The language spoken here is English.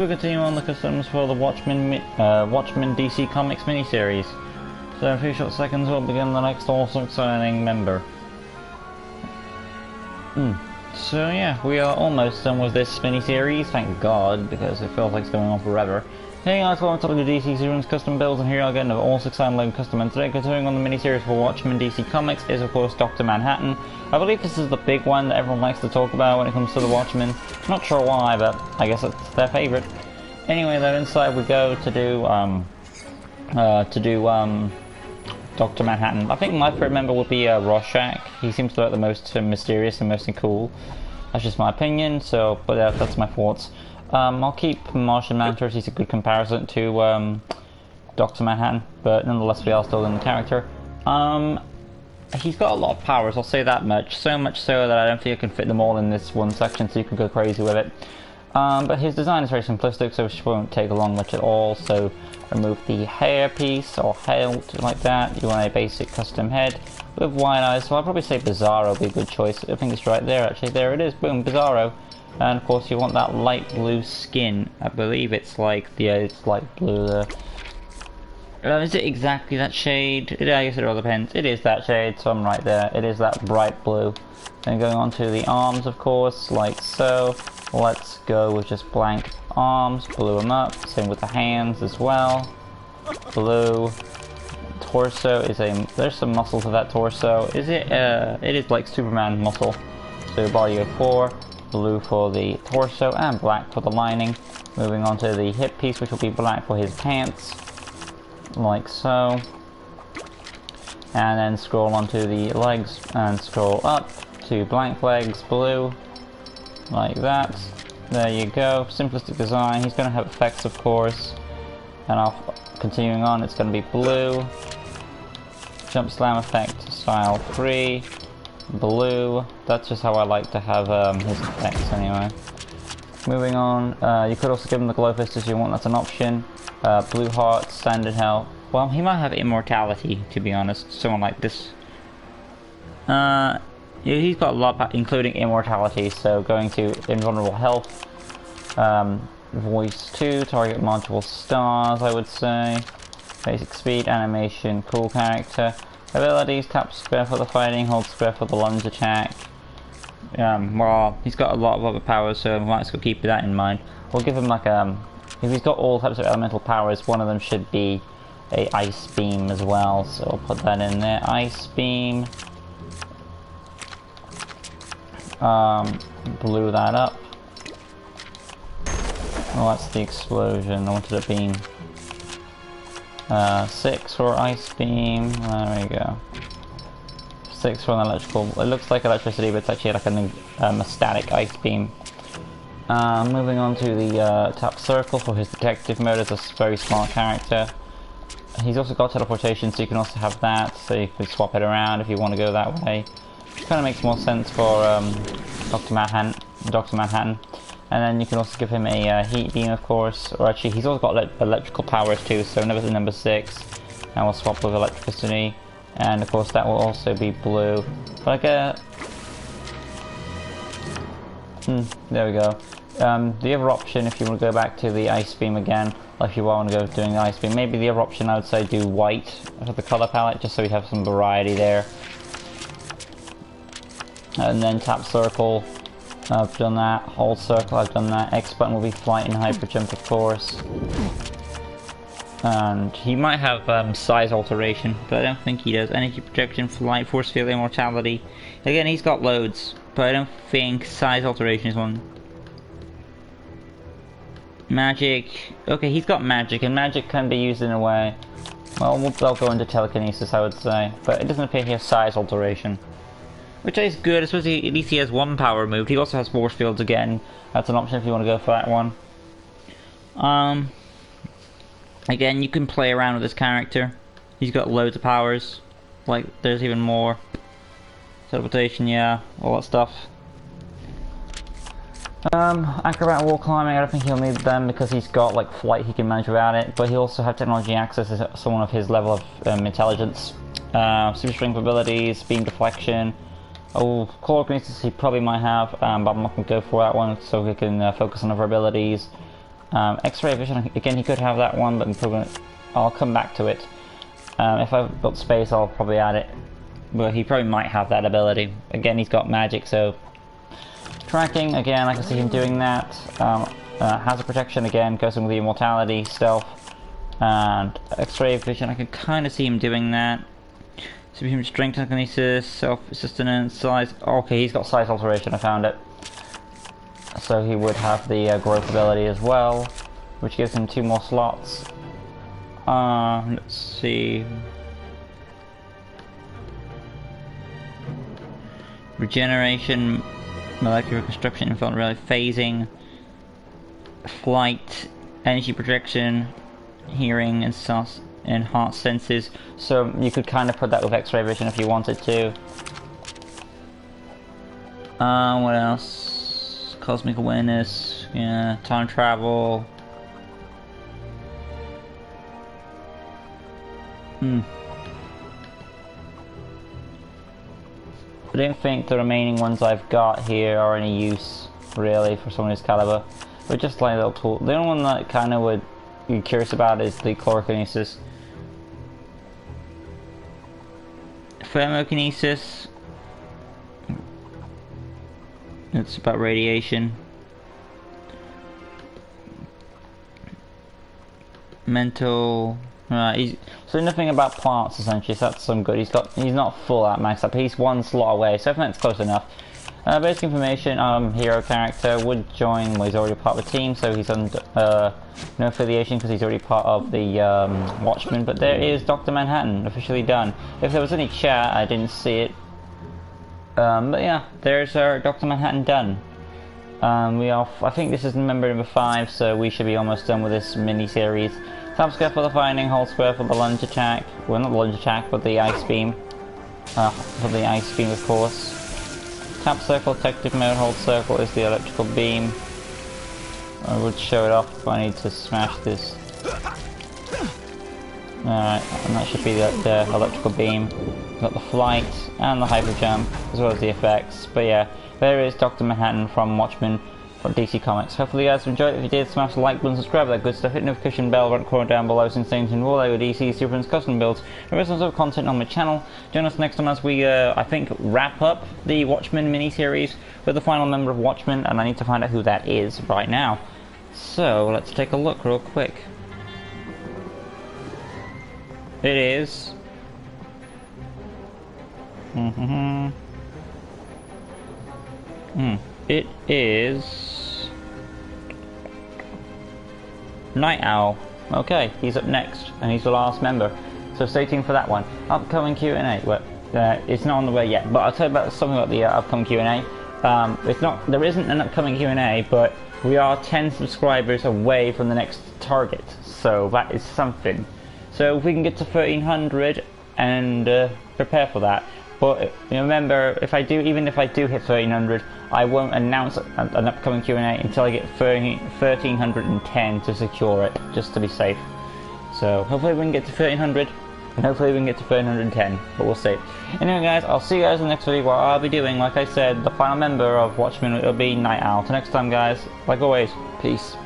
We're continuing on the customs for the Watchmen DC Comics miniseries. So in a few short seconds we'll begin the next also exciting member. So yeah, we are almost done with this miniseries, thank God, because it feels like it's going on forever. Hey guys, welcome to the DC Series Custom Builds, and here I get another all 6 Logan Custom, and today continuing on the miniseries for Watchmen DC Comics is of course Dr. Manhattan. I believe this is the big one that everyone likes to talk about when it comes to the Watchmen. Not sure why, but I guess it's their favourite. Anyway though, inside we go to do Dr. Manhattan. I think my favorite member would be Rorschach. He seems to look the most mysterious and most cool. That's just my opinion, so, but that's my thoughts. I'll keep Martian Mantis. He's a good comparison to Dr. Manhattan, but nonetheless we are still in the character. He's got a lot of powers, I'll say that much. So much so that I don't think I can fit them all in this one section, so you can go crazy with it. But his design is very simplistic, so it won't take long much at all. So remove the hair piece, or hair like that. You want a basic custom head with wide eyes, so I'll probably say Bizarro would be a good choice. I think it's right there actually, there it is, boom, Bizarro. And of course you want that light blue skin. I believe it's like, yeah, it's light blue there. Is it exactly that shade? I guess it all depends. It is that shade, so I'm right there. It is that bright blue. Then going on to the arms, of course, like so. Let's go with just blank arms, blue them up. Same with the hands as well. Blue. Torso is there's some muscle to that torso. Is it, it is like Superman muscle. So body of 4. Blue for the torso and black for the lining. Moving on to the hip piece, which will be black for his pants, like so. And then scroll onto the legs and scroll up to blank legs, blue, like that. There you go, simplistic design. He's going to have effects, of course. And continuing on, it's going to be blue, jump slam effect, style 3. Blue. That's just how I like to have his effects anyway. Moving on, you could also give him the glow fist if you want, that's an option. Blue heart, standard health. Well, he might have immortality, to be honest, someone like this. Yeah, he's got a lot, including immortality, so going to invulnerable health. Voice 2, target multiple stars, I would say. Basic speed, animation, cool character. Abilities, tap square for the fighting, hold square for the lunge attack. Well, he's got a lot of other powers, so we might as well keep that in mind. We'll give him like if he's got all types of elemental powers, one of them should be a ice beam as well, so I'll put that in there. Ice beam. Blew that up. Oh, that's the explosion. I wanted a beam. 6 for ice beam, there we go. 6 for an electrical, it looks like electricity, but it's actually like a static ice beam. Moving on to the tap circle for his detective mode. As a very smart character. He's also got teleportation, so you can also have that, so you can swap it around if you want to go that way. Which kind of makes more sense for Dr. Manhattan. And then you can also give him a heat beam, of course, or actually he's also got electrical powers too, so number 6, and we'll swap with electricity, and of course that will also be blue. Like there we go. The other option, if you want to go back to the ice beam again, like if you want to go doing the ice beam, maybe the other option I would say do white for the color palette, just so we have some variety there. And then tap circle. I've done that. Hold circle, I've done that. X button will be flight and hyper jump, of course. And he might have size alteration, but I don't think he does. Energy projection, flight, force field, immortality. Again, he's got loads, but I don't think size alteration is one. Magic. Okay, he's got magic, and magic can be used in a way. Well, they'll go into telekinesis, I would say, but it doesn't appear he has size alteration. Which is good, I suppose at least he has one power removed. He also has force fields again. That's an option if you want to go for that one. Again, you can play around with this character. He's got loads of powers. Like, there's even more. Teleportation, yeah, all that stuff. Acrobat wall climbing, I don't think he'll need them because he's got like flight, he can manage without it. But he'll also have technology access as someone of his level of intelligence. Super strength abilities, beam deflection. Oh, Telekinesis he probably might have, but I'm not going to go for that one so he can focus on other abilities. X-ray vision, again, he could have that one, but I'm probably I'll come back to it. If I've got space, I'll probably add it. But he probably might have that ability. Again, he's got magic, so... Tracking, again, I can see him doing that. Hazard protection, again, goes in with the immortality, stealth. And X-ray vision, I can kind of see him doing that. Superhuman strength, telekinesis, self-sustenance, size... Okay, he's got size alteration, I found it. So he would have the growth ability as well, which gives him 2 more slots. Let's see... Regeneration, molecular construction, infiltrate, phasing, flight, energy projection, hearing, and heart senses. So you could kind of put that with X-ray vision if you wanted to. What else? Cosmic awareness, yeah, time travel. I don't think the remaining ones I've got here are any use, really, for someone who's caliber. But just like little tool. The only one that kind of would be curious about is the chlorokinesis. Thermokinesis. It's about radiation. Mental. So nothing about plants essentially, so that's some good. He's not full at max up, he's 1 slot away, so I think that's close enough. Basic information, hero character would join, well, he's already part of the team, so he's under no affiliation because he's already part of the Watchmen, but there is Dr. Manhattan, officially done. If there was any chat, I didn't see it. But yeah, there's our Dr. Manhattan done. I think this is member number 5, so we should be almost done with this mini-series. Tap square for the fighting, hold square for the lunge attack. Well, not the lunge attack, but the ice beam. For the ice beam, of course. Tap circle, detective mode, hold circle is the electrical beam. I would show it off if I need to smash this. Alright, and that should be the electrical beam. We've got the flight and the hyper jump, as well as the effects. But yeah, there is Dr. Manhattan from Watchmen from DC Comics. Hopefully you guys enjoyed it. If you did, smash the like button, subscribe, that good stuff, hit the notification bell, right corner down below, since things in Raw, DC, Superman's custom builds, and rest of content on my channel. Join us next time as we, I think, wrap up the Watchmen mini-series with the final member of Watchmen, and I need to find out who that is right now. So, let's take a look real quick. It is... It is... Night Owl. Okay, he's up next, and he's the last member. So stay tuned for that one. Upcoming Q&A. Well, it's not on the way yet, but I'll tell you about something about the upcoming Q&A. There isn't an upcoming Q&A, but we are 10 subscribers away from the next target. So that is something. So if we can get to 1300 and prepare for that. But remember, even if I do hit 1300, I won't announce an upcoming Q&A until I get 1310 to secure it, just to be safe. So hopefully we can get to 1300, and hopefully we can get to 1310, but we'll see. Anyway guys, I'll see you guys in the next video where I'll be doing, like I said, the final member of Watchmen. It'll be Night Owl. Till next time guys, like always, peace.